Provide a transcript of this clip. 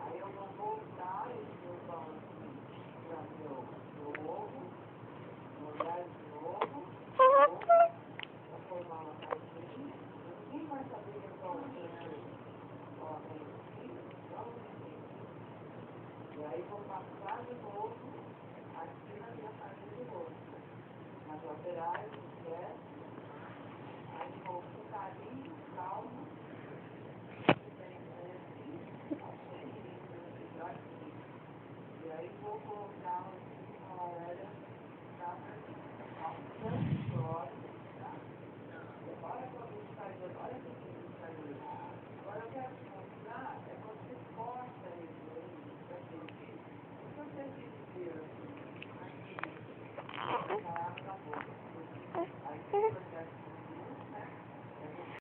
Aí eu vou voltar esse meu pão para meu ovo, molhar de novo, para formar uma caixinha. Ninguém vai saber que eu estou aqui, e aí vou passar de novo aqui na minha farinha de novo. Nas laterais, no pé, aí vou com carinho, calma. E aí vou colocar uma orelha para olha quando ele saiu, olha que ele saiu. Agora eu quero te mostrar, você corta ele para sentir, não precisa ser inteiro assim, aqui, na boca. Aí você